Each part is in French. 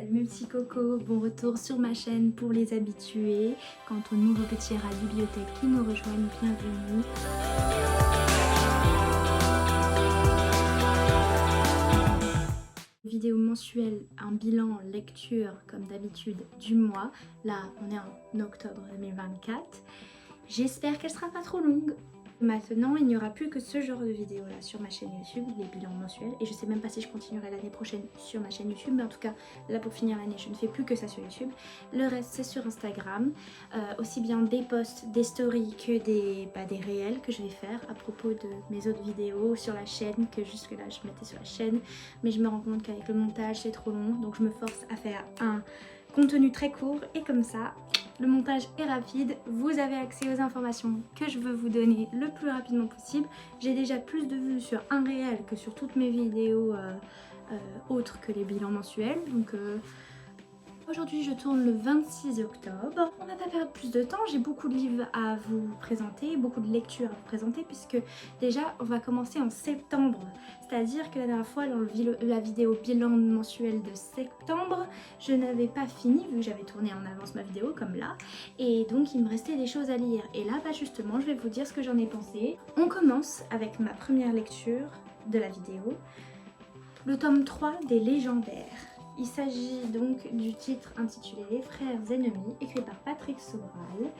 Salut mes petits cocos, bon retour sur ma chaîne pour les habitués. Quant aux nouveaux petits rats bibliothèque qui nous rejoignent, bienvenue. Vidéo mensuelle, un bilan lecture comme d'habitude du mois. Là on est en octobre 2024. J'espère qu'elle sera pas trop longue. Maintenant, il n'y aura plus que ce genre de vidéos là sur ma chaîne YouTube, les bilans mensuels, et je sais même pas si je continuerai l'année prochaine sur ma chaîne YouTube, mais en tout cas là pour finir l'année je ne fais plus que ça sur YouTube. Le reste c'est sur Instagram, aussi bien des posts, des stories que des réels que je vais faire à propos de mes autres vidéos sur la chaîne, que jusque là je mettais sur la chaîne, mais je me rends compte qu'avec le montage c'est trop long, donc je me force à faire un contenu très court et comme ça le montage est rapide, vous avez accès aux informations que je veux vous donner le plus rapidement possible. J'ai déjà plus de vues sur un réel que sur toutes mes vidéos autres que les bilans mensuels. Donc aujourd'hui je tourne le 26 octobre. On va pas perdre plus de temps, j'ai beaucoup de livres à vous présenter, beaucoup de lectures à vous présenter puisque déjà on va commencer en septembre. C'est-à-dire que la dernière fois dans la vidéo bilan mensuel de septembre, je n'avais pas fini vu que j'avais tourné en avance ma vidéo comme là. Et donc il me restait des choses à lire. Et là bah justement je vais vous dire ce que j'en ai pensé. On commence avec ma première lecture de la vidéo, le tome 3 des légendaires. Il s'agit donc du titre intitulé Les frères ennemis, écrit par Patrick Sobral.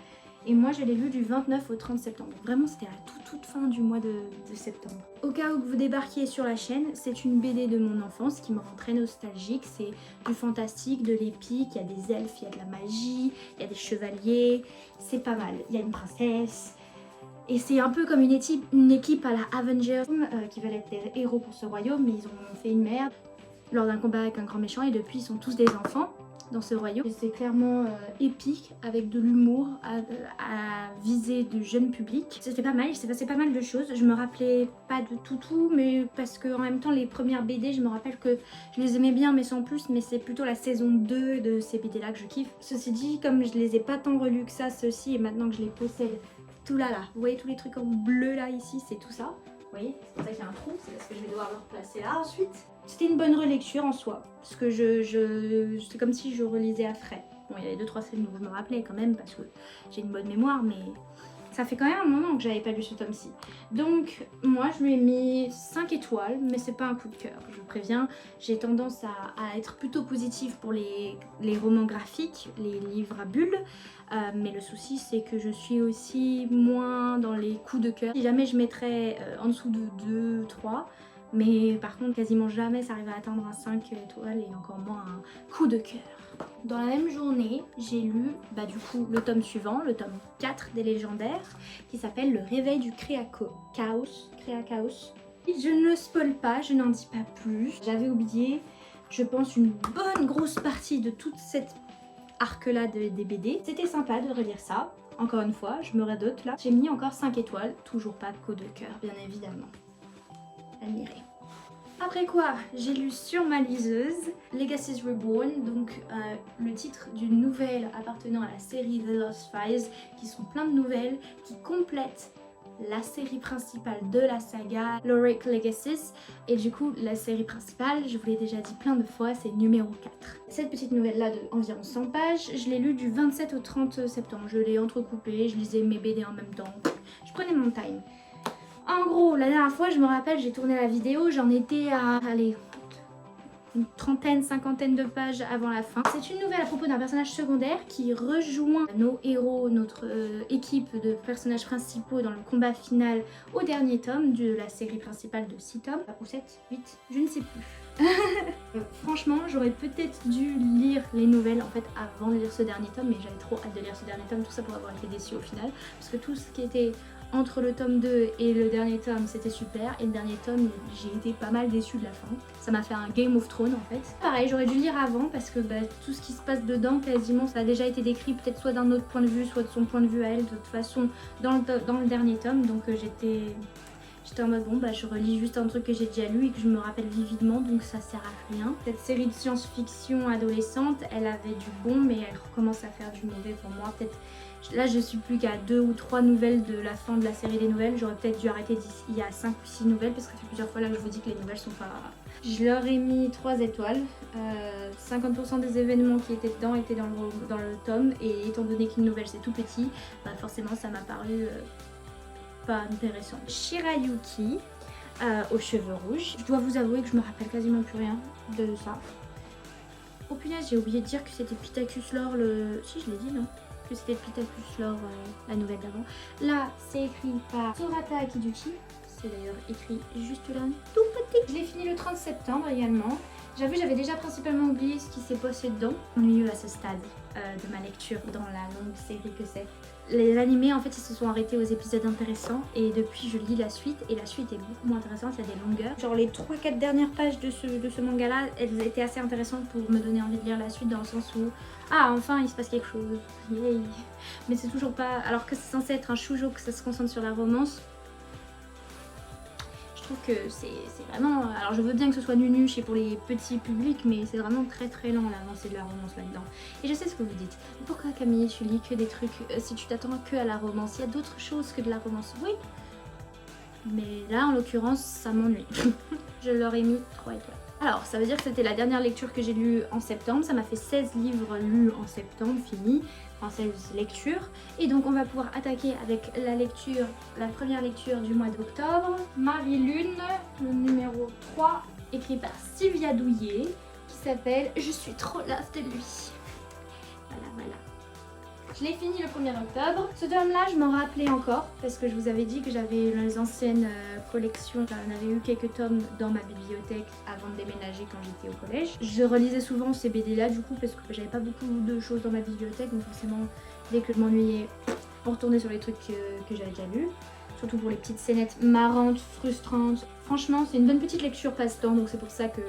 Et moi je l'ai lu du 29 au 30 septembre. Vraiment c'était à la toute fin du mois de septembre. Au cas où vous débarquiez sur la chaîne, c'est une BD de mon enfance qui me rend très nostalgique. C'est du fantastique, de l'épique, il y a des elfes, il y a de la magie, il y a des chevaliers. C'est pas mal, il y a une princesse. Et c'est un peu comme une équipe à la Avengers qui veulent être des héros pour ce royaume, mais ils ont fait une merde lors d'un combat avec un grand méchant et depuis ils sont tous des enfants dans ce royaume. C'est clairement épique avec de l'humour à viser de jeunes publics. C'était pas mal, il s'est passé pas mal de choses. Je me rappelais pas de tout mais parce que en même temps les premières BD je me rappelle que je les aimais bien mais sans plus, mais c'est plutôt la saison 2 de ces BD là que je kiffe. Ceci dit, comme je les ai pas tant relus que ça ceux-ci et maintenant que je les possède tout là, vous voyez tous les trucs en bleu là ici, c'est tout ça. Vous voyez, c'est pour ça qu'il y a un trou, c'est parce que je vais devoir le replacer là ensuite. C'était une bonne relecture en soi, parce que c'est comme si je relisais à frais. Bon, il y avait 2-3 scènes où je me rappelais quand même, parce que j'ai une bonne mémoire, mais ça fait quand même un moment que j'avais pas lu ce tome-ci. Donc, moi, je lui ai mis 5 étoiles, mais c'est pas un coup de cœur, je vous préviens. J'ai tendance à être plutôt positive pour les romans graphiques, les livres à bulles. Mais le souci c'est que je suis aussi moins dans les coups de cœur. Si jamais je mettrais en dessous de 2, 3, mais par contre quasiment jamais ça arrive à atteindre un 5 étoiles et encore moins un coup de cœur. Dans la même journée, j'ai lu du coup le tome suivant, le tome 4 des légendaires, qui s'appelle Le réveil du Créachaos. Je ne spoil pas, je n'en dis pas plus. J'avais oublié, je pense, une bonne grosse partie de toute cette arc là des BD. C'était sympa de relire ça. Encore une fois, je me radote là. J'ai mis encore 5 étoiles, toujours pas de coup de cœur bien évidemment. Admiré. Après quoi, j'ai lu sur ma liseuse Legacies Reborn, donc le titre d'une nouvelle appartenant à la série The Lost Files, qui sont plein de nouvelles qui complètent la série principale de la saga Lorrick Legacies. Et du coup la série principale, je vous l'ai déjà dit plein de fois, c'est numéro 4. Cette petite nouvelle là de environ 100 pages, je l'ai lue du 27 au 30 septembre. Je l'ai entrecoupée, je lisais mes BD en même temps, je prenais mon time. En gros, la dernière fois, je me rappelle, j'ai tourné la vidéo, j'en étais à, allez, une trentaine, cinquantaine de pages avant la fin. C'est une nouvelle à propos d'un personnage secondaire qui rejoint nos héros, notre équipe de personnages principaux dans le combat final au dernier tome de la série principale de 6 tomes, ou 7, 8, je ne sais plus. Franchement, j'aurais peut-être dû lire les nouvelles en fait avant de lire ce dernier tome, mais j'avais trop hâte de lire ce dernier tome, tout ça pour avoir été déçue au final, parce que tout ce qui était entre le tome 2 et le dernier tome c'était super, et le dernier tome j'ai été pas mal déçue de la fin. Ça m'a fait un Game of Thrones en fait. Pareil, j'aurais dû lire avant parce que tout ce qui se passe dedans quasiment ça a déjà été décrit peut-être soit d'un autre point de vue, soit de son point de vue à elle de toute façon dans le dernier tome, donc J'étais en mode bon bah je relis juste un truc que j'ai déjà lu et que je me rappelle vividement, donc ça sert à rien. Cette série de science-fiction adolescente, elle avait du bon mais elle recommence à faire du mauvais pour moi. Peut-être là je suis plus qu'à 2 ou 3 nouvelles de la fin de la série des nouvelles. J'aurais peut-être dû arrêter d'ici il y a 5 ou 6 nouvelles parce que ça fait plusieurs fois là que je vous dis que les nouvelles sont pas... Je leur ai mis 3 étoiles. 50% des événements qui étaient dedans étaient dans le tome et étant donné qu'une nouvelle c'est tout petit, bah forcément ça m'a paru pas intéressant. Shirayuki aux cheveux rouges. Je dois vous avouer que je me rappelle quasiment plus rien de ça. Oh punaise, j'ai oublié de dire que c'était Pittacus Lore le... Si je l'ai dit non, que c'était Pittacus Lore la nouvelle d'avant. Là c'est écrit par Sorata Akiduchi. C'est d'ailleurs écrit juste là, tout petit. Je l'ai fini le 30 septembre également. J'avoue, j'avais déjà principalement oublié ce qui s'est passé dedans. Ennuyeux à ce stade de ma lecture dans la longue série que c'est. Les animés, en fait, ils se sont arrêtés aux épisodes intéressants et depuis, je lis la suite et la suite est beaucoup moins intéressante, il y a des longueurs. Genre les 3-4 dernières pages de ce manga-là, elles étaient assez intéressantes pour me donner envie de lire la suite dans le sens où ah, enfin, il se passe quelque chose. Yay. Mais c'est toujours pas... Alors que c'est censé être un shoujo, que ça se concentre sur la romance, je trouve que c'est vraiment... Alors je veux bien que ce soit nunuche et pour les petits publics, mais c'est vraiment très très lent l'avancée de la romance là-dedans. Et je sais ce que vous dites. Pourquoi Camille, tu lis que des trucs si tu t'attends que à la romance? Il y a d'autres choses que de la romance, oui. Mais là en l'occurrence ça m'ennuie. Je leur ai mis 3 étoiles. Alors ça veut dire que c'était la dernière lecture que j'ai lue en septembre. Ça m'a fait 16 livres lus en septembre, finis. Enfin 16 lectures. Et donc on va pouvoir attaquer avec la première lecture du mois d'octobre. Marie-Lune, le numéro 3, écrit par Sylvia Douillet, qui s'appelle Je suis trop lasse de lui. Voilà. Je l'ai fini le 1er octobre. Ce tome-là, je m'en rappelais encore parce que je vous avais dit que j'avais les anciennes collections. J'en avais eu quelques tomes dans ma bibliothèque avant de déménager quand j'étais au collège. Je relisais souvent ces BD-là du coup parce que j'avais pas beaucoup de choses dans ma bibliothèque. Donc forcément, dès que je m'ennuyais, on retournait sur les trucs que j'avais déjà lus. Surtout pour les petites scénettes marrantes, frustrantes. Franchement, c'est une bonne petite lecture passe-temps, donc c'est pour ça que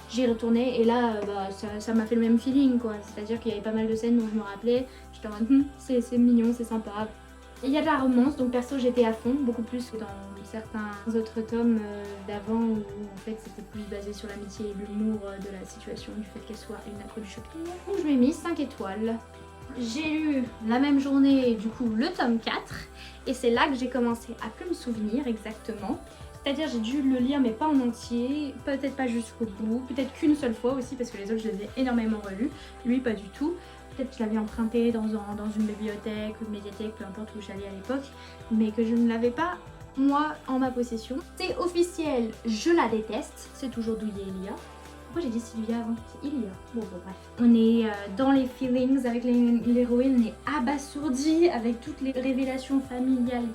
j'y retournais et là bah, ça m'a fait le même feeling quoi, c'est-à-dire qu'il y avait pas mal de scènes dont je me rappelais, j'étais en mode c'est mignon, c'est sympa. Et il y a de la romance, donc perso j'étais à fond, beaucoup plus que dans certains autres tomes d'avant où en fait c'était plus basé sur l'amitié et l'humour de la situation, du fait qu'elle soit une accro du shopping. Donc je lui ai mis 5 étoiles. J'ai lu la même journée du coup le tome 4 et c'est là que j'ai commencé à plus me souvenir exactement. C'est-à-dire j'ai dû le lire mais pas en entier, peut-être pas jusqu'au bout, peut-être qu'une seule fois aussi parce que les autres je les ai énormément relus, lui pas du tout. Peut-être que je l'avais emprunté dans une bibliothèque ou une médiathèque, peu importe où j'allais à l'époque, mais que je ne l'avais pas moi en ma possession. C'est officiel, je la déteste, c'est toujours Douillet Elia. Pourquoi j'ai dit Sylvia avant? C'est Ilia. Bon, bref. On est dans les feelings avec l'héroïne, on est abasourdi avec toutes les révélations familiales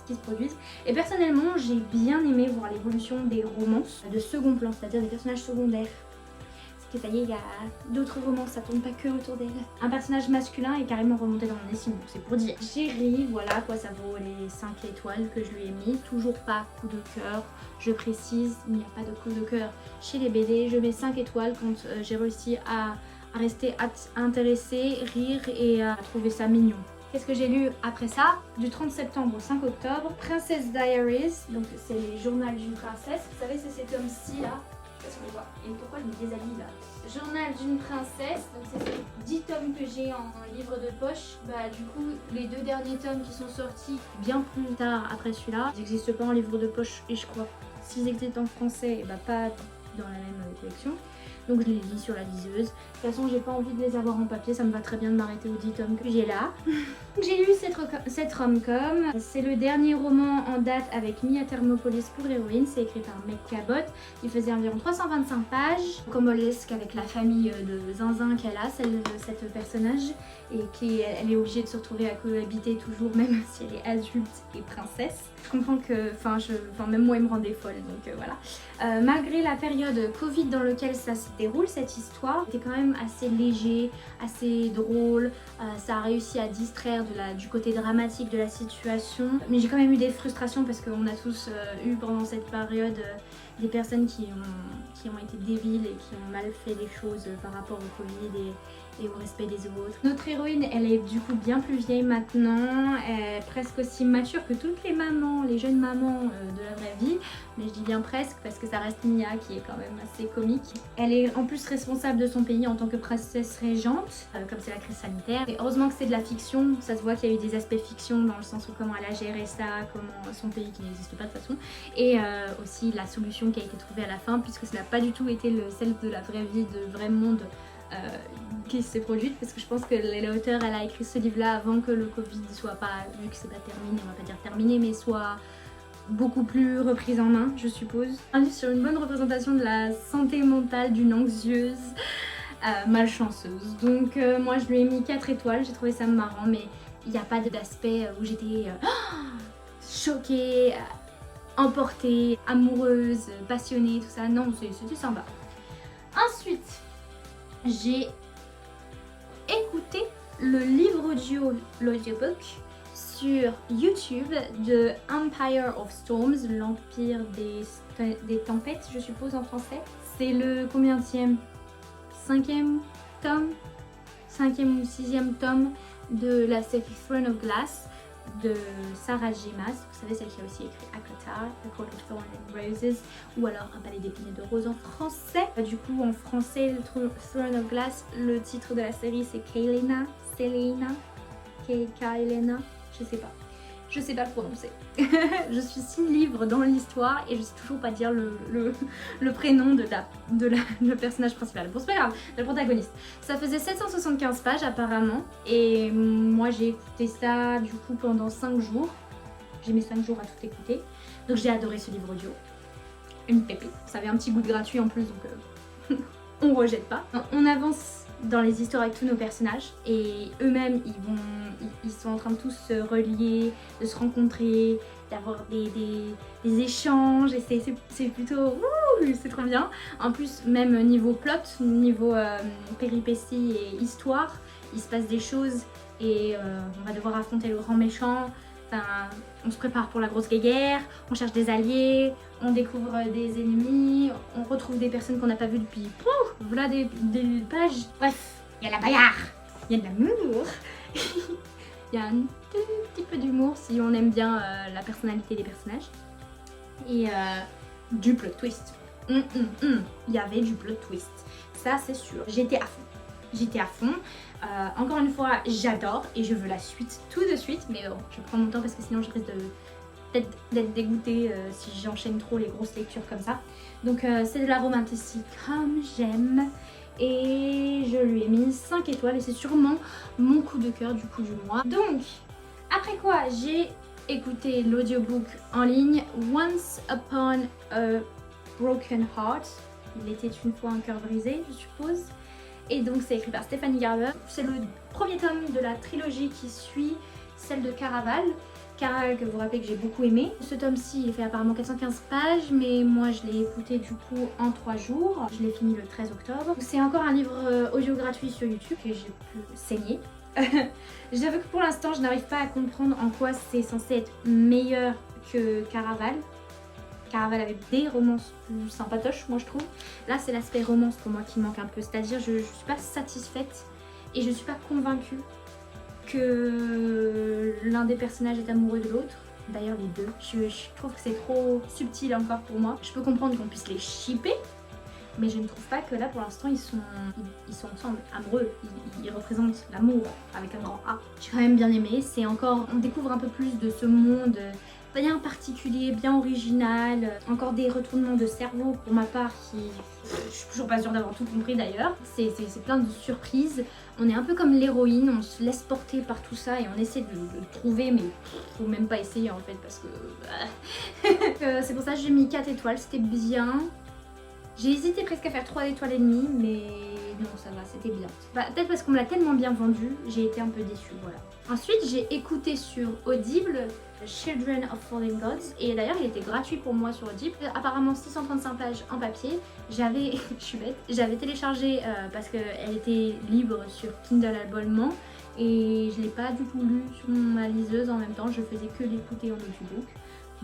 qui se produisent. Et personnellement, j'ai bien aimé voir l'évolution des romances de second plan, c'est-à-dire des personnages secondaires. Parce que ça y est, il y a d'autres romances, ça tourne pas que autour d'elle. Un personnage masculin est carrément remonté dans mon estime, donc c'est pour dire. J'ai ri, voilà quoi, ça vaut les 5 étoiles que je lui ai mis. Toujours pas coup de cœur. Je précise, il n'y a pas de coup de cœur chez les BD. Je mets 5 étoiles quand j'ai réussi à rester intéressée, rire et à trouver ça mignon. Qu'est-ce que j'ai lu après ça? Du 30 septembre au 5 octobre, Princess Diaries, donc c'est les journaux d'une princesse. Vous savez, c'est cet homme-ci là. Je sais pas si on le voit. Et pourquoi je me déshabille là? Journal d'une princesse, donc c'est ces 10 tomes que j'ai en livre de poche. Bah du coup, les 2 derniers tomes qui sont sortis bien plus tard après celui-là, ils n'existent pas en livre de poche et je crois s'ils existent en français, et bah pas dans la même collection. Donc je les lis sur la liseuse. De toute façon, j'ai pas envie de les avoir en papier, ça me va très bien de m'arrêter aux 10 tomes que j'ai là. J'ai lu cette rom-com. C'est le dernier roman en date avec Mia Thermopolis pour héroïne. C'est écrit par Meg Cabot. Il faisait environ 325 pages. Comolesque avec la famille de Zinzin qu'elle a, cette personnage. Et elle est obligée de se retrouver à cohabiter toujours, même si elle est adulte et princesse. Je comprends que, même moi il me rendait folle, donc voilà. Malgré la période Covid dans laquelle ça se déroule, cette histoire était quand même assez léger, assez drôle. Ça a réussi à distraire du côté dramatique de la situation. Mais j'ai quand même eu des frustrations parce qu'on a tous eu pendant cette période des personnes qui ont été débiles et qui ont mal fait les choses par rapport au Covid et au respect des autres. Notre héroïne, elle est du coup bien plus vieille maintenant, elle est presque aussi mature que toutes les mamans, les jeunes mamans de la vraie vie, mais je dis bien presque parce que ça reste Mia qui est quand même assez comique. Elle est en plus responsable de son pays en tant que princesse régente, comme c'est la crise sanitaire. Et heureusement que c'est de la fiction, ça se voit qu'il y a eu des aspects fiction dans le sens où comment elle a géré ça, comment son pays qui n'existe pas de toute façon, et aussi la solution qui a été trouvée à la fin, puisque ça n'a pas du tout été celle de la vraie vie, de vrai monde qui s'est produite, parce que je pense que l'auteur elle a écrit ce livre là avant que le Covid soit pas, vu que c'est pas terminé, on va pas dire terminé, mais soit beaucoup plus reprise en main, je suppose. Un livre sur une bonne représentation de la santé mentale d'une anxieuse malchanceuse. Donc moi je lui ai mis 4 étoiles, j'ai trouvé ça marrant, mais il n'y a pas d'aspect où j'étais choquée, emportée, amoureuse, passionnée, tout ça. Non, c'était sympa. Ensuite, j'ai écouté le livre audio, l'audiobook, sur YouTube de Empire of Storms, l'Empire des tempêtes, je suppose en français. C'est le combienième? 5e tome, 5e ou 6e tome de la série Throne of Glass de Sarah J. Maas. Vous savez, celle qui a aussi écrit Akatar, A Court of Thorns and Roses, ou alors Un palais d'épines et de roses en français. Du coup, en français, le Throne of Glass, le titre de la série c'est Kaelena, Kaelena, je sais pas. Je sais pas le prononcer. Je suis 6 livres dans l'histoire et je sais toujours pas dire le prénom de le personnage principal. Bon, c'est pas grave, le protagoniste. Ça faisait 775 pages apparemment et moi j'ai écouté ça du coup pendant 5 jours. J'ai mis 5 jours à tout écouter. Donc j'ai adoré ce livre audio. Une pépite. Ça avait un petit goût de gratuit en plus donc on rejette pas. On avance dans les histoires avec tous nos personnages et eux-mêmes ils sont en train de tous se relier, de se rencontrer, d'avoir des échanges et c'est plutôt c'est trop bien. En plus même niveau plot, niveau péripéties et histoire, il se passe des choses et on va devoir affronter le grand méchant. Enfin, on se prépare pour la grosse guerre, on cherche des alliés, on découvre des ennemis, on retrouve des personnes qu'on n'a pas vues depuis voilà des pages. Bref, il y a la bagarre, il y a de l'amour, il y a un tout petit peu d'humour si on aime bien la personnalité des personnages et du plot twist. Il y avait du plot twist, ça c'est sûr. J'étais à fond. Encore une fois, j'adore et je veux la suite tout de suite, mais bon, je prends mon temps parce que sinon je risque peut-être d'être dégoûtée si j'enchaîne trop les grosses lectures comme ça. Donc c'est de la romantique comme j'aime et je lui ai mis 5 étoiles et c'est sûrement mon coup de cœur du coup du mois. Donc après quoi, j'ai écouté l'audiobook en ligne Once Upon a Broken Heart. Il était une fois un cœur brisé, je suppose. Et donc c'est écrit par Stephanie Garber. C'est le premier tome de la trilogie qui suit celle de Caraval. Caraval que vous rappelez que j'ai beaucoup aimé. Ce tome-ci il fait apparemment 415 pages mais moi je l'ai écouté du coup en 3 jours. Je l'ai fini le 13 octobre. C'est encore un livre audio gratuit sur YouTube que j'ai pu saigner. J'avoue que pour l'instant je n'arrive pas à comprendre en quoi c'est censé être meilleur que Caraval. Caraval avait des romances plus sympatoches, moi je trouve. Là, c'est l'aspect romance pour moi qui manque un peu. C'est-à-dire, je suis pas satisfaite et je suis pas convaincue que l'un des personnages est amoureux de l'autre. D'ailleurs, les deux. Je trouve que c'est trop subtil encore pour moi. Je peux comprendre qu'on puisse les shipper, mais je ne trouve pas que là, pour l'instant, ils sont ensemble, amoureux. Ils représentent l'amour avec un grand A. J'ai quand même bien aimé. C'est encore, on découvre un peu plus de ce monde bien particulier, bien original, encore des retournements de cerveau pour ma part qui... Je suis toujours pas sûre d'avoir tout compris d'ailleurs. C'est plein de surprises. On est un peu comme l'héroïne, on se laisse porter par tout ça et on essaie de trouver, mais faut même pas essayer en fait parce que... c'est pour ça que j'ai mis 4 étoiles, c'était bien. J'ai hésité presque à faire 3 étoiles et demie, mais non ça va, c'était bien. Peut-être parce qu'on me l'a tellement bien vendu, j'ai été un peu déçue, voilà. Ensuite j'ai écouté sur Audible Children of Fallen Gods et d'ailleurs il était gratuit pour moi sur Audible. Apparemment 635 pages en papier. J'avais, je suis bête, j'avais téléchargé parce qu'elle était libre sur Kindle abonnement et je l'ai pas du tout lu sur ma liseuse en même temps, je faisais que l'écouter en audiobook.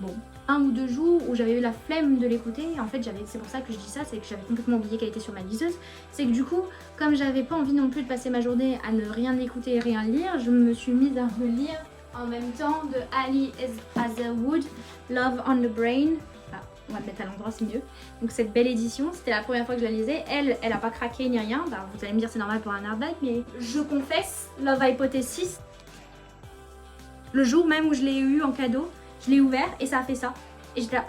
bon, 1 ou 2 jours où j'avais eu la flemme de l'écouter. En fait, c'est pour ça que je dis ça, c'est que j'avais complètement oublié qu'elle était sur ma liseuse. C'est que du coup, comme j'avais pas envie non plus de passer ma journée à ne rien écouter et rien lire, je me suis mise à relire en même temps de Ali Hazelwood, Love on the Brain. Ah, on va le mettre à l'endroit, c'est mieux. Donc cette belle édition, c'était la première fois que je la lisais. Elle a pas craqué ni rien. Bah, vous allez me dire c'est normal pour un hardback, mais je confesse, Love Hypothesis, le jour même où je l'ai eu en cadeau, je l'ai ouvert et ça a fait ça. Et j'étais là.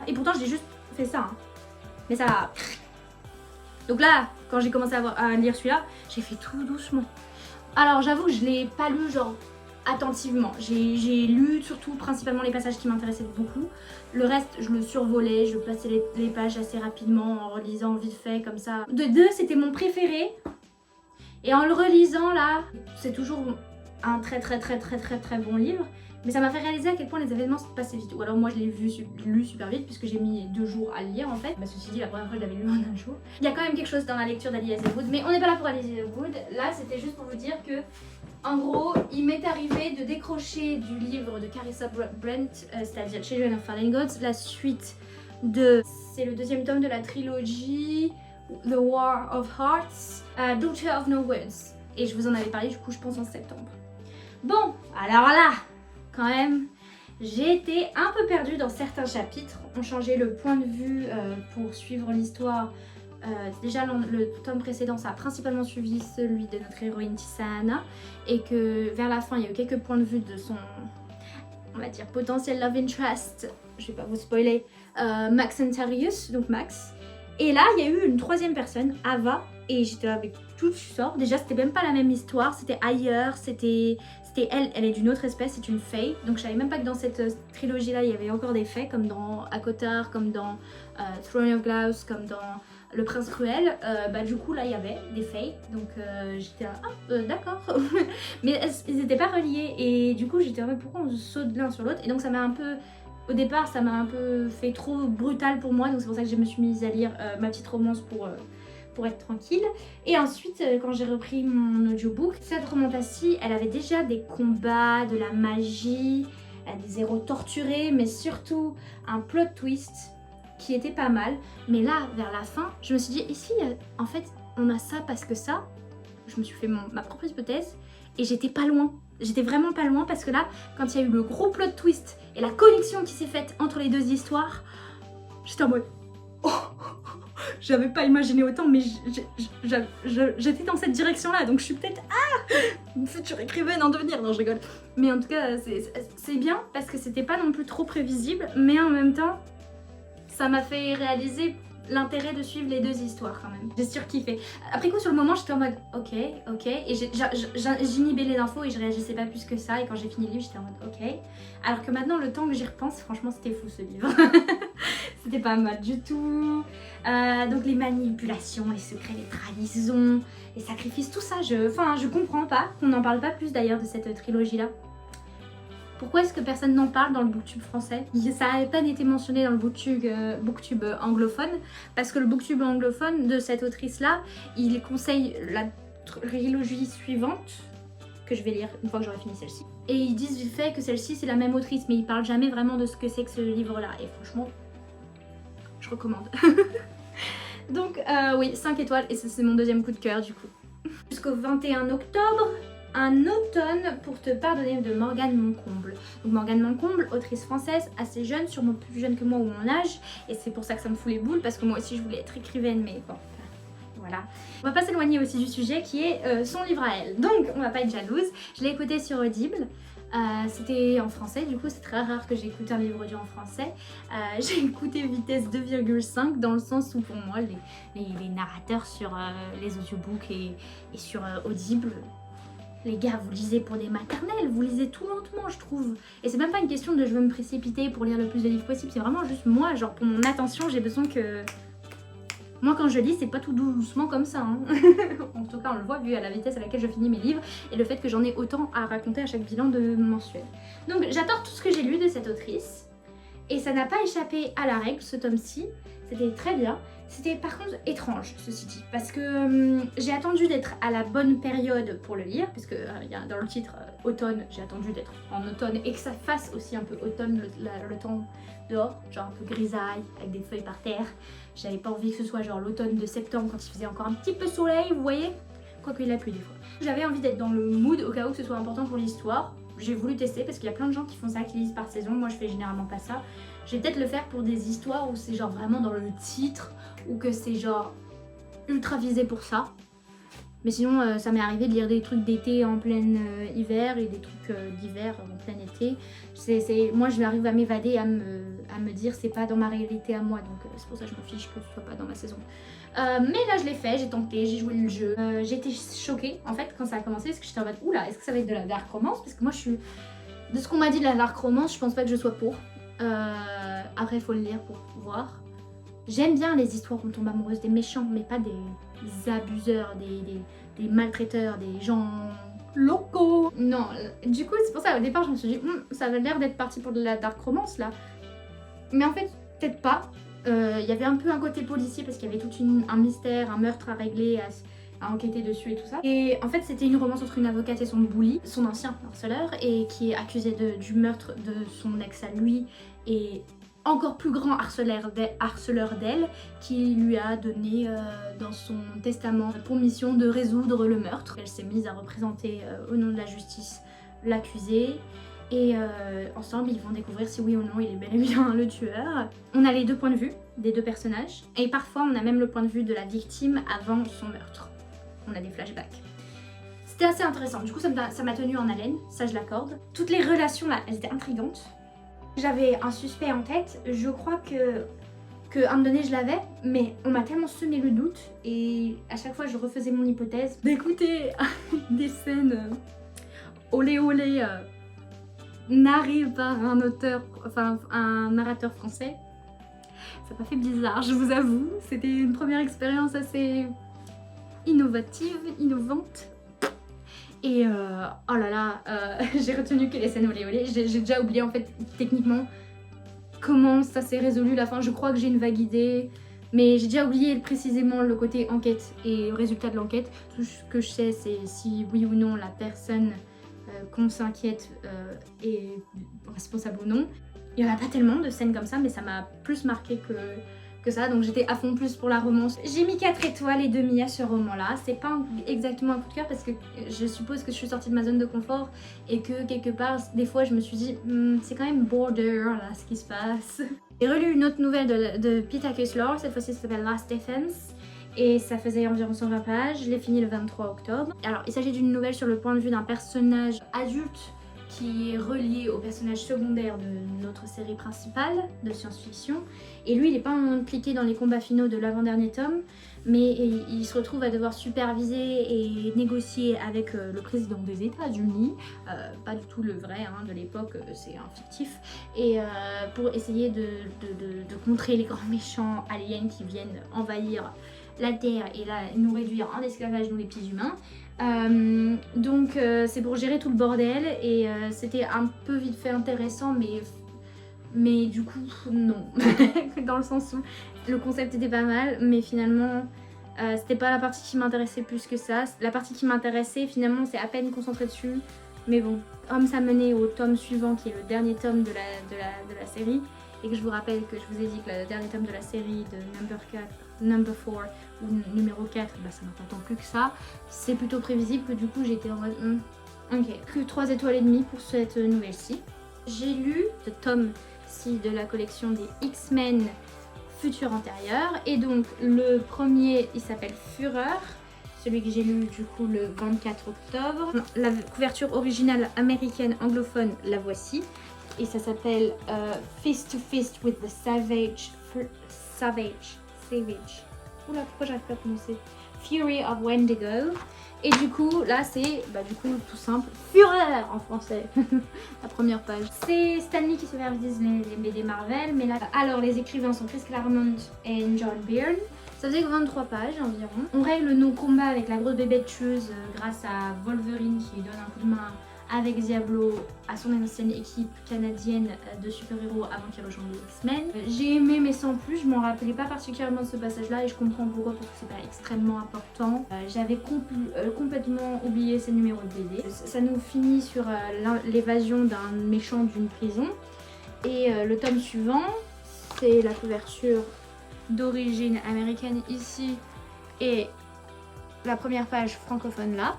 Et pourtant j'ai juste fait ça. Hein. Mais ça a... Donc là, quand j'ai commencé à lire celui-là, j'ai fait tout doucement. Alors j'avoue que je l'ai pas lu genre attentivement. J'ai lu surtout principalement les passages qui m'intéressaient beaucoup. Le reste, je le survolais, je passais les pages assez rapidement en relisant vite fait comme ça. De deux, c'était mon préféré. Et en le relisant là, c'est toujours un très bon livre. Mais ça m'a fait réaliser à quel point les événements se passaient vite. Ou alors moi je l'ai lu super vite puisque j'ai mis 2 jours à le lire en fait. Bah, ceci dit, la première fois je l'avais lu en 1 jour. Il y a quand même quelque chose dans la lecture d'Ali Hazelwood. Mais on n'est pas là pour Ali Hazelwood. Là c'était juste pour vous dire que en gros, il m'est arrivé de décrocher du livre de Carissa Brent, c'est-à-dire Children of Fallen Gods, la suite de... C'est le 2e tome de la trilogie The War of Hearts, Daughter of No Words. Et je vous en avais parlé du coup je pense en septembre. Bon, alors là, quand même, j'ai été un peu perdue dans certains chapitres. On changeait le point de vue pour suivre l'histoire. Déjà le tome précédent ça a principalement suivi celui de notre héroïne Tisana et que vers la fin il y a eu quelques points de vue de son, on va dire, potentiel love interest, je vais pas vous spoiler, Max Antarius, donc Max. Et là il y a eu une 3e personne, Ava, et j'étais là avec tout tu sors. Déjà c'était même pas la même histoire, c'était ailleurs, c'était elle est d'une autre espèce, c'est une fée. Donc je savais même pas que dans cette trilogie là il y avait encore des fées comme dans Akotar, comme dans Throne of Glass, comme dans Le Prince Cruel. Bah du coup là il y avait des fées, donc j'étais là, d'accord. Mais ils n'étaient pas reliés et du coup j'étais là, pourquoi on saute l'un sur l'autre. Et donc ça m'a un peu, au départ ça m'a un peu fait trop brutal pour moi, donc c'est pour ça que je me suis mise à lire ma petite romance pour être tranquille. Et ensuite quand j'ai repris mon audiobook, cette romance-ci elle avait déjà des combats, de la magie, des héros torturés, mais surtout un plot twist qui était pas mal. Mais là vers la fin je me suis dit, ici en fait on a ça parce que ça, je me suis fait ma propre hypothèse et j'étais pas loin. J'étais vraiment pas loin parce que là quand il y a eu le gros plot twist et la connexion qui s'est faite entre les 2 histoires, j'étais en mode oh, j'avais pas imaginé autant, mais j'étais dans cette direction là, donc je suis peut-être une future écrivaine en devenir, non je rigole. Mais en tout cas c'est bien parce que c'était pas non plus trop prévisible, mais en même temps ça m'a fait réaliser l'intérêt de suivre les 2 histoires quand même. J'ai surkiffé. Après coup sur le moment j'étais en mode ok, et j'inhibais les infos et je réagissais pas plus que ça, et quand j'ai fini le livre j'étais en mode ok. Alors que maintenant le temps que j'y repense, franchement c'était fou ce livre. C'était pas mal du tout. Donc les manipulations, les secrets, les trahisons, les sacrifices, tout ça, je comprends pas qu'on n'en parle pas plus d'ailleurs de cette trilogie là. Pourquoi est-ce que personne n'en parle dans le booktube français? Ça n'a pas été mentionné dans le booktube anglophone, parce que le booktube anglophone de cette autrice-là, il conseille la trilogie suivante, que je vais lire une fois que j'aurai fini celle-ci. Et ils disent vite fait que celle-ci c'est la même autrice, mais ils parlent jamais vraiment de ce que c'est que ce livre-là. Et franchement, je recommande. Donc oui, 5 étoiles, et c'est mon 2e coup de cœur du coup. Jusqu'au 21 octobre, Un automne pour te pardonner de Morgane Moncomble. Donc Morgane Moncomble, autrice française, assez jeune, sûrement plus jeune que moi ou mon âge. Et c'est pour ça que ça me fout les boules, parce que moi aussi je voulais être écrivaine, mais bon, voilà. On va pas s'éloigner aussi du sujet qui est son livre à elle. Donc on va pas être jalouse. Je l'ai écouté sur Audible. C'était en français, du coup c'est très rare que j'écoute un livre audio en français. J'ai écouté vitesse 2,5 dans le sens où pour moi les narrateurs sur les audiobooks et sur Audible, les gars, vous lisez pour des maternelles, vous lisez tout lentement je trouve. Et c'est même pas une question de je veux me précipiter pour lire le plus de livres possible, c'est vraiment juste moi, genre pour mon attention j'ai besoin que... Moi quand je lis c'est pas tout doucement comme ça, hein. En tout cas on le voit vu à la vitesse à laquelle je finis mes livres et le fait que j'en ai autant à raconter à chaque bilan de mensuel. Donc j'adore tout ce que j'ai lu de cette autrice et ça n'a pas échappé à la règle ce tome-ci. C'était très bien. C'était par contre étrange, ceci dit, parce que j'ai attendu d'être à la bonne période pour le lire, parce que y a dans le titre automne, j'ai attendu d'être en automne et que ça fasse aussi un peu automne, le temps dehors, genre un peu grisaille, avec des feuilles par terre. J'avais pas envie que ce soit genre l'automne de septembre quand il faisait encore un petit peu soleil, vous voyez, quoique il a plu des fois. J'avais envie d'être dans le mood au cas où ce soit important pour l'histoire. J'ai voulu tester parce qu'il y a plein de gens qui font ça, qui lisent par saison. Moi je fais généralement pas ça. Je vais peut-être le faire pour des histoires où c'est genre vraiment dans le titre ou que c'est genre ultra visé pour ça. Mais sinon ça m'est arrivé de lire des trucs d'été en plein hiver et des trucs d'hiver en plein été. Moi je arrive à m'évader, à me dire c'est pas dans ma réalité à moi, donc c'est pour ça que je me fiche que ce soit pas dans ma saison. Mais là je l'ai fait, j'ai tenté, j'ai joué le jeu. J'étais choquée en fait quand ça a commencé parce que j'étais en mode oula, est-ce que ça va être de la dark romance? Parce que moi je suis... De ce qu'on m'a dit de la dark romance, je pense pas que je sois pour. Après il faut le lire pour voir. J'aime bien les histoires où on tombe amoureuse des méchants, mais pas des abuseurs, des maltraiteurs, des gens locaux. Non, du coup c'est pour ça au départ je me suis dit ça avait l'air d'être parti pour de la dark romance là. Mais en fait peut-être pas. Il y avait un peu un côté policier parce qu'il y avait tout un mystère, un meurtre à régler, à enquêter dessus et tout ça. Et en fait c'était une romance entre une avocate et son bully, son ancien harceleur, et qui est accusé du meurtre de son ex à lui et encore plus grand harceleur d'elle, qui lui a donné dans son testament pour mission de résoudre le meurtre. Elle s'est mise à représenter au nom de la justice l'accusé. Et ensemble ils vont découvrir si oui ou non il est bel et bien le tueur. On a les deux points de vue des deux personnages et parfois on a même le point de vue de la victime avant son meurtre. On a des flashbacks. C'était assez intéressant, du coup ça m'a tenu en haleine, ça je l'accorde. Toutes les relations là, elles étaient intrigantes. J'avais un suspect en tête, je crois que à un moment donné je l'avais, mais on m'a tellement semé le doute et à chaque fois je refaisais mon hypothèse. D'écouter des scènes olé olé narré par un auteur, enfin un narrateur français, ça m'a fait bizarre, je vous avoue. C'était une première expérience assez innovative, innovante. Et oh là là, j'ai retenu que les scènes olé olé. J'ai déjà oublié en fait techniquement comment ça s'est résolu la fin. Je crois que j'ai une vague idée, mais j'ai déjà oublié précisément le côté enquête et le résultat de l'enquête. Tout ce que je sais c'est si oui ou non la personne qu'on s'inquiète est responsable ou non. Il n'y en a pas tellement de scènes comme ça, mais ça m'a plus marqué que ça, donc j'étais à fond plus pour la romance. J'ai mis 4 étoiles et demi à ce roman-là. C'est pas exactement un coup de cœur parce que je suppose que je suis sortie de ma zone de confort et que quelque part, des fois, je me suis dit c'est quand même border là ce qui se passe. J'ai relu une autre nouvelle de Pittacus Lore, cette fois-ci ça s'appelle Last Defense. Et ça faisait environ 120 pages, je l'ai fini le 23 octobre. Alors il s'agit d'une nouvelle sur le point de vue d'un personnage adulte qui est relié au personnage secondaire de notre série principale de science-fiction. Et lui il n'est pas impliqué dans les combats finaux de l'avant-dernier tome, mais il se retrouve à devoir superviser et négocier avec le président des États-Unis, pas du tout le vrai de l'époque, c'est un fictif, et pour essayer de contrer les grands méchants aliens qui viennent envahir la terre et là nous réduire en esclavage nous les petits humains. Donc c'est pour gérer tout le bordel et c'était un peu vite fait intéressant mais du coup non dans le sens où le concept était pas mal mais finalement c'était pas la partie qui m'intéressait plus que ça. La partie qui m'intéressait finalement c'est à peine concentré dessus, mais bon, comme ça menait au tome suivant qui est le dernier tome de la série, et que je vous rappelle que je vous ai dit que le dernier tome de la série de Number 4 ou numéro 4, bah ça n'entend tant plus que ça, c'est plutôt prévisible que du coup j'étais en mode ok. Que 3 étoiles et demie pour cette nouvelle-ci. J'ai lu ce tome-ci de la collection des X-Men Futur Antérieur, et donc le premier il s'appelle Fureur, celui que j'ai lu du coup le 24 octobre. La couverture originale américaine anglophone, la voici, et ça s'appelle Fist to Fist with the Savage. Oula, pourquoi j'arrive pas à prononcer? Fury of Wendigo. Et du coup, là c'est du coup tout simple, Fureur en français. La première page. C'est Stan Lee qui supervise les BD Marvel, mais là, alors les écrivains sont Chris Claremont et John Byrne. Ça faisait 23 pages environ. On règle nos combats avec la grosse bébête tueuse grâce à Wolverine qui lui donne un coup de main avec Diablo à son ancienne équipe canadienne de super-héros avant qu'il rejoigne les X-Men. J'ai aimé mais sans plus, je m'en rappelais pas particulièrement de ce passage-là et je comprends pourquoi parce que c'est pas extrêmement important. J'avais complètement oublié ces numéros de BD. Ça nous finit sur l'évasion d'un méchant d'une prison et le tome suivant, c'est la couverture d'origine américaine ici et la première page francophone là.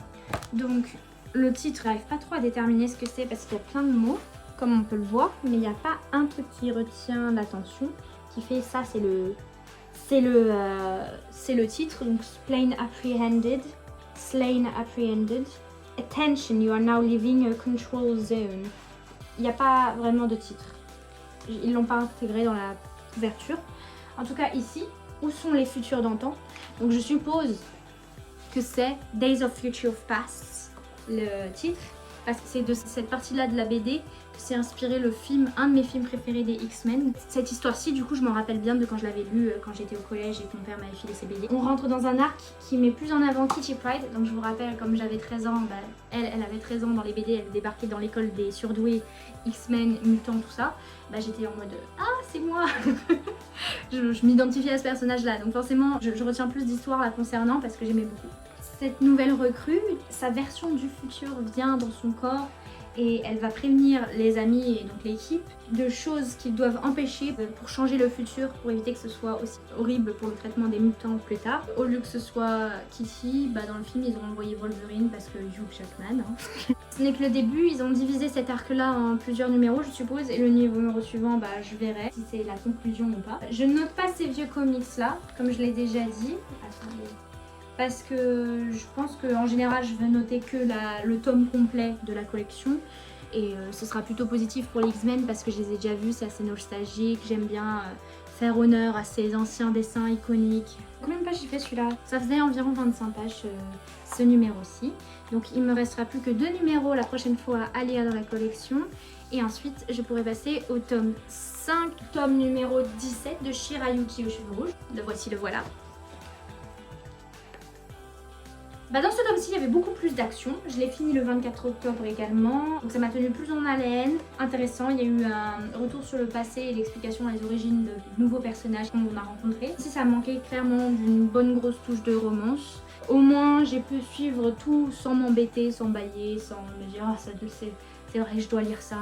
Donc le titre, j'arrive pas trop à déterminer ce que c'est parce qu'il y a plein de mots comme on peut le voir, mais il n'y a pas un truc qui retient l'attention, qui fait ça, c'est le titre, donc Slain Apprehended, Attention, you are now leaving a control zone. Il n'y a pas vraiment de titre, ils l'ont pas intégré dans la couverture. En tout cas ici, où sont les futurs d'antan? Donc je suppose que c'est Days of Future Past, le titre, parce que c'est de cette partie-là de la BD que s'est inspiré le film, un de mes films préférés des X-Men. Cette histoire-ci, du coup, je m'en rappelle bien de quand je l'avais lu quand j'étais au collège et que mon père m'avait filé ses BD. On rentre dans un arc qui met plus en avant Kitty Pryde, donc je vous rappelle, comme j'avais 13 ans, bah, elle avait 13 ans dans les BD, elle débarquait dans l'école des surdoués, X-Men, mutants, tout ça. Bah, j'étais en mode « Ah, c'est moi !» Je m'identifiais à ce personnage-là, donc forcément, je retiens plus d'histoires la concernant parce que j'aimais beaucoup. Cette nouvelle recrue, sa version du futur vient dans son corps et elle va prévenir les amis et donc l'équipe de choses qu'ils doivent empêcher pour changer le futur, pour éviter que ce soit aussi horrible pour le traitement des mutants plus tard. Au lieu que ce soit Kitty, bah dans le film ils ont envoyé Wolverine parce que Hugh Jackman. Hein. Ce n'est que le début, ils ont divisé cet arc-là en plusieurs numéros je suppose, et le numéro suivant, bah je verrai si c'est la conclusion ou pas. Je note pas ces vieux comics-là, comme je l'ai déjà dit. Attendez. Parce que je pense qu'en général je vais noter que le tome complet de la collection et ce sera plutôt positif pour les X-Men parce que je les ai déjà vus, c'est assez nostalgique, j'aime bien faire honneur à ces anciens dessins iconiques. Combien de pages j'ai fait celui-là? Ça faisait environ 25 pages ce numéro-ci. Donc il me restera plus que 2 numéros la prochaine fois à lire dans la collection et ensuite je pourrai passer au tome 5, tome numéro 17 de Shirayuki aux cheveux rouges. Le voici, le voilà. Bah dans ce tome-ci, il y avait beaucoup plus d'action. Je l'ai fini le 24 octobre également. Donc ça m'a tenu plus en haleine. Intéressant, il y a eu un retour sur le passé et l'explication des origines de nouveaux personnages qu'on a rencontrés. Ici, ça manquait clairement d'une bonne grosse touche de romance. Au moins, j'ai pu suivre tout sans m'embêter, sans bâiller, sans me dire « Ah, ça c'est vrai, je dois lire ça. »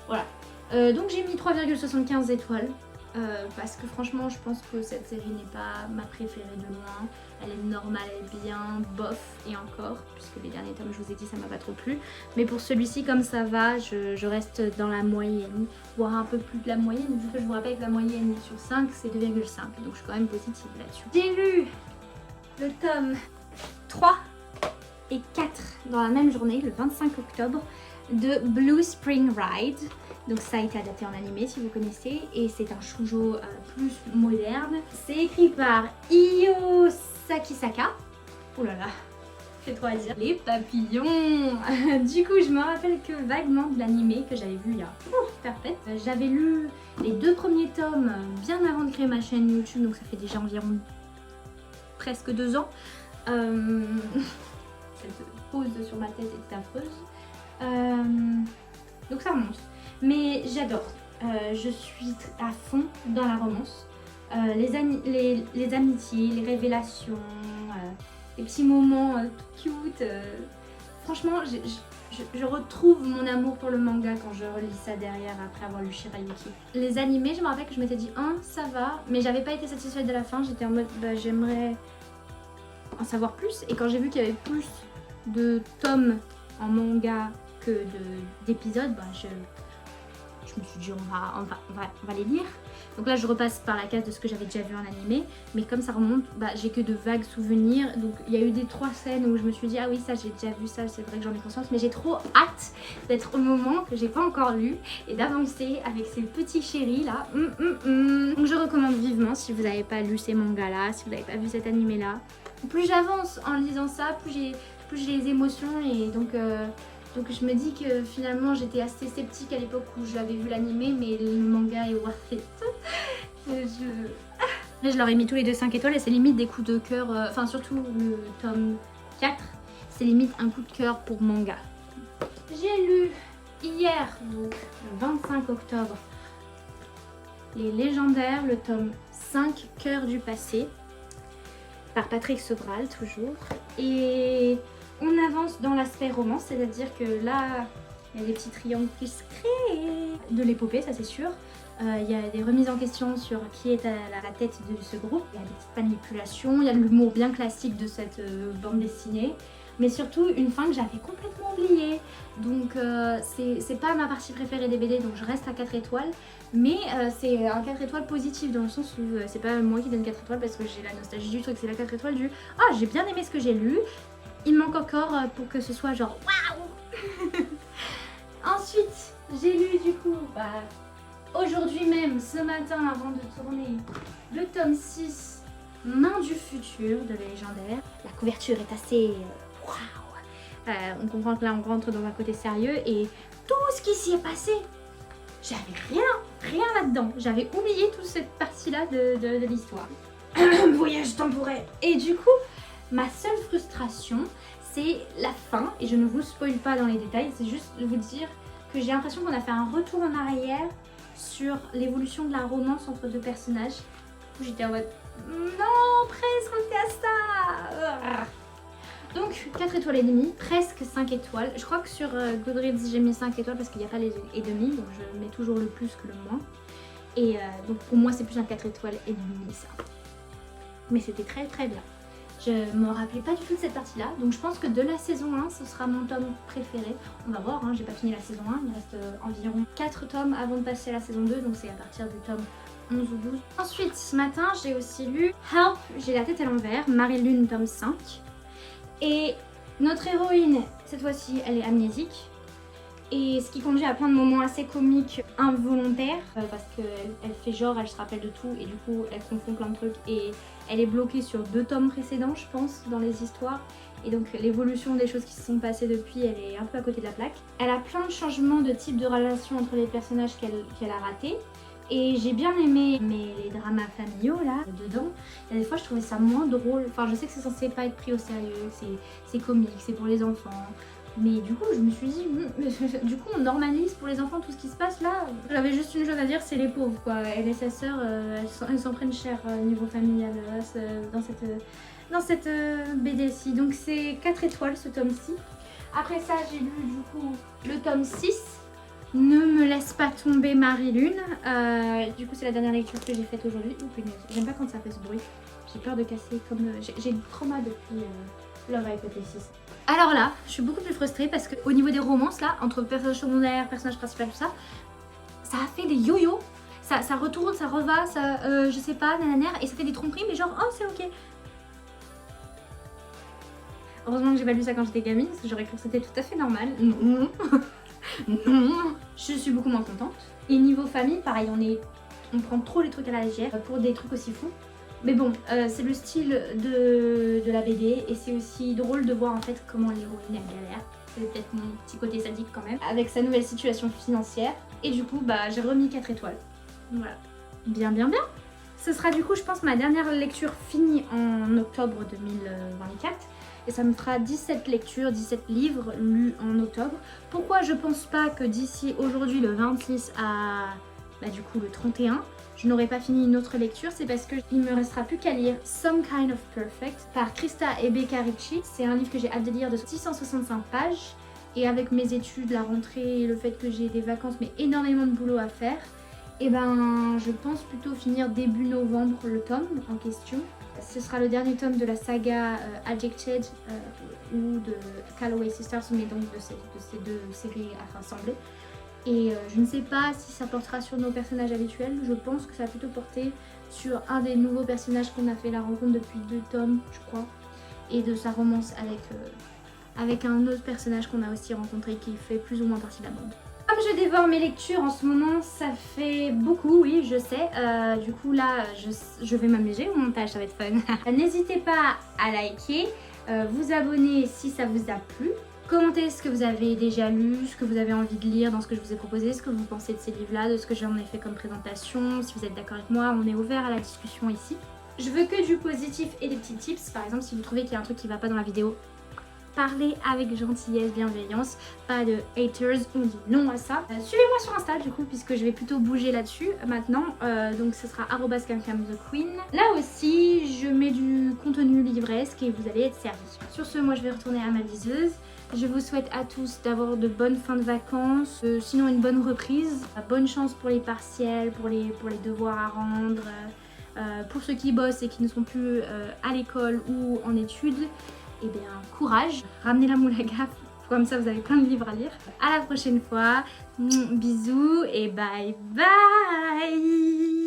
Voilà. Donc j'ai mis 3,75 étoiles. Parce que franchement je pense que cette série n'est pas ma préférée de loin, elle est normale, elle est bien, bof et encore, puisque les derniers tomes je vous ai dit ça m'a pas trop plu, mais pour celui-ci comme ça va, je reste dans la moyenne, voire un peu plus de la moyenne, vu que je vous rappelle que la moyenne sur 5 c'est 2,5, donc je suis quand même positive là-dessus. J'ai lu le tome 3 et 4 dans la même journée, le 25 octobre, de Blue Spring Ride. Donc ça a été adapté en animé si vous connaissez et c'est un shoujo plus moderne. C'est écrit par Iyo Sakisaka. Oh là là, c'est trop à dire. Les papillons. Du coup je me rappelle que vaguement de l'animé que j'avais vu il y a perpète. J'avais lu les 2 premiers tomes bien avant de créer ma chaîne YouTube, donc ça fait déjà environ presque 2 ans. Cette pause sur ma tête est affreuse. Donc ça remonte. Mais j'adore, je suis à fond dans la romance, les amitiés, les révélations, les petits moments tout cute. Franchement, je retrouve mon amour pour le manga quand je relis ça derrière après avoir lu Shirayuki. Les animés, je me rappelle que je m'étais dit ça va, mais j'avais pas été satisfaite de la fin, j'étais en mode bah, j'aimerais en savoir plus. Et quand j'ai vu qu'il y avait plus de tomes en manga que d'épisodes, bah, je me suis dit on va les lire. Donc là je repasse par la case de ce que j'avais déjà vu en animé, mais comme ça remonte, bah, j'ai que de vagues souvenirs. Donc il y a eu des 3 scènes où je me suis dit ah oui ça j'ai déjà vu ça, c'est vrai que j'en ai conscience, mais j'ai trop hâte d'être au moment que j'ai pas encore lu et d'avancer avec ces petits chéris là. Donc je recommande vivement si vous n'avez pas lu ces mangas là, si vous n'avez pas vu cet animé là. Plus j'avance en lisant ça, plus j'ai les émotions et donc je me dis que finalement j'étais assez sceptique à l'époque où j'avais vu l'animé, mais le manga est worth it. Je leur ai mis tous les deux 5 étoiles et c'est limite des coups de cœur, enfin surtout le tome 4, c'est limite un coup de cœur pour manga. J'ai lu hier, donc le 25 octobre, Les Légendaires, le tome 5, Cœur du passé, par Patrick Sobral toujours. Et on avance dans l'aspect romance, c'est-à-dire que là, il y a des petits triangles qui se créent, de l'épopée, ça c'est sûr. Il y a des remises en question sur qui est à la tête de ce groupe. Il y a des petites manipulations, il y a de l'humour bien classique de cette bande dessinée. Mais surtout une fin que j'avais complètement oubliée. Donc c'est pas ma partie préférée des BD, donc je reste à 4 étoiles. Mais c'est un 4 étoiles positif dans le sens où c'est pas moi qui donne 4 étoiles parce que j'ai la nostalgie du truc, c'est la 4 étoiles du « Ah, j'ai bien aimé ce que j'ai lu, il manque encore pour que ce soit genre waouh !» Ensuite, j'ai lu du coup, aujourd'hui même, ce matin avant de tourner, le tome 6, Main du futur de Les Légendaires. La couverture est assez waouh. On comprend que là on rentre dans un côté sérieux et tout ce qui s'y est passé, j'avais rien là-dedans. J'avais oublié toute cette partie-là de l'histoire. Voyage temporel. Et du coup, ma seule frustration, c'est la fin. Et je ne vous spoil pas dans les détails, c'est juste de vous dire que j'ai l'impression qu'on a fait un retour en arrière sur l'évolution de la romance entre deux personnages. J'étais en mode non, presque on était à ça. Donc 4 étoiles et demie, presque 5 étoiles. Je crois que sur Goodreads j'ai mis 5 étoiles parce qu'il n'y a pas les et demi, donc je mets toujours le plus que le moins. Et donc pour moi c'est plus un 4 étoiles et demi ça. Mais c'était très très bien. Je me rappelais pas du tout de cette partie-là, donc je pense que de la saison 1 ce sera mon tome préféré. On va voir, hein, j'ai pas fini la saison 1, il reste environ 4 tomes avant de passer à la saison 2, donc c'est à partir du tome 11 ou 12. Ensuite ce matin j'ai aussi lu Help, j'ai la tête à l'envers, Marie-Lune tome 5. Et notre héroïne, cette fois-ci, elle est amnésique. Et ce qui conduit à plein de moments assez comiques involontaires. Parce qu'elle fait genre, elle se rappelle de tout et du coup, elle confond plein de trucs. Et elle est bloquée sur 2 tomes précédents, je pense, dans les histoires. Et donc l'évolution des choses qui se sont passées depuis, elle est un peu à côté de la plaque. Elle a plein de changements de type de relation entre les personnages qu'elle a ratés. Et j'ai bien aimé les dramas familiaux là, dedans. Il y a des fois je trouvais ça moins drôle. Enfin je sais que c'est censé pas être pris au sérieux, c'est comique, c'est pour les enfants. Mais du coup je me suis dit, du coup on normalise pour les enfants tout ce qui se passe là. J'avais juste une chose à dire, c'est les pauvres quoi. Elle et sa sœur, elles s'en prennent cher niveau familial dans cette BD-ci. Donc c'est 4 étoiles ce tome-ci. Après ça j'ai lu du coup le tome 6. Ne me laisse pas tomber Marie-Lune. Du coup c'est la dernière lecture que j'ai faite aujourd'hui. Oh punaise, j'aime pas quand ça fait ce bruit. J'ai peur de casser comme... j'ai du trauma depuis Love Hypothesis. Alors là, je suis beaucoup plus frustrée parce qu'au niveau des romances là, entre personnage secondaire, personnage principal, tout ça, ça a fait des yo-yo. Ça retourne, ça reva, ça je sais pas, nanana, et ça fait des tromperies, mais genre oh c'est ok. Heureusement que j'ai pas lu ça quand j'étais gamine, parce que j'aurais cru que c'était tout à fait normal. Non. Non, je suis beaucoup moins contente. Et niveau famille, pareil, on prend trop les trucs à la légère pour des trucs aussi fous. Mais bon, c'est le style de la BD et c'est aussi drôle de voir en fait comment l'héroïne elle galère. C'est peut-être mon petit côté sadique quand même, avec sa nouvelle situation financière. Et du coup, j'ai remis 4 étoiles. Voilà. Bien. Ce sera du coup, je pense, ma dernière lecture finie en octobre 2024. Et ça me fera 17 lectures, 17 livres lus en octobre. Pourquoi je pense pas que d'ici aujourd'hui le 26 à du coup le 31, je n'aurai pas fini une autre lecture, c'est parce qu'il ne me restera plus qu'à lire Some Kind of Perfect par Krista et Becca Ricci. C'est un livre que j'ai hâte de lire de 665 pages. Et avec mes études, la rentrée, le fait que j'ai des vacances mais énormément de boulot à faire, et je pense plutôt finir début novembre le tome en question. Ce sera le dernier tome de la saga Addicted ou de Calloway Sisters, mais donc de ces 2 séries rassemblées. Et je ne sais pas si ça portera sur nos personnages habituels, je pense que ça va plutôt porter sur un des nouveaux personnages qu'on a fait la rencontre depuis 2 tomes, je crois, et de sa romance avec un autre personnage qu'on a aussi rencontré qui fait plus ou moins partie de la bande. Comme je dévore mes lectures en ce moment, ça fait beaucoup, oui, je sais. Du coup, là, je vais m'amuser au montage, ça va être fun. N'hésitez pas à liker, vous abonner si ça vous a plu. Commentez ce que vous avez déjà lu, ce que vous avez envie de lire dans ce que je vous ai proposé, ce que vous pensez de ces livres-là, de ce que j'en ai fait comme présentation. Si vous êtes d'accord avec moi, on est ouvert à la discussion ici. Je veux que du positif et des petits tips. Par exemple, si vous trouvez qu'il y a un truc qui va pas dans la vidéo, parler avec gentillesse, bienveillance, pas de haters, on dit non à ça. Suivez-moi sur Insta du coup, puisque je vais plutôt bouger là-dessus maintenant, donc ce sera @camcamthequeen. Là aussi, je mets du contenu livresque et vous allez être servis. Sur ce, moi je vais retourner à ma liseuse. Je vous souhaite à tous d'avoir de bonnes fins de vacances, sinon une bonne reprise. Bonne chance pour les partiels, pour les devoirs à rendre. Pour ceux qui bossent et qui ne sont plus à l'école ou en études, eh bien courage, ramenez la moule à gaffe, comme ça vous avez plein de livres à lire. À la prochaine fois, bisous et bye bye.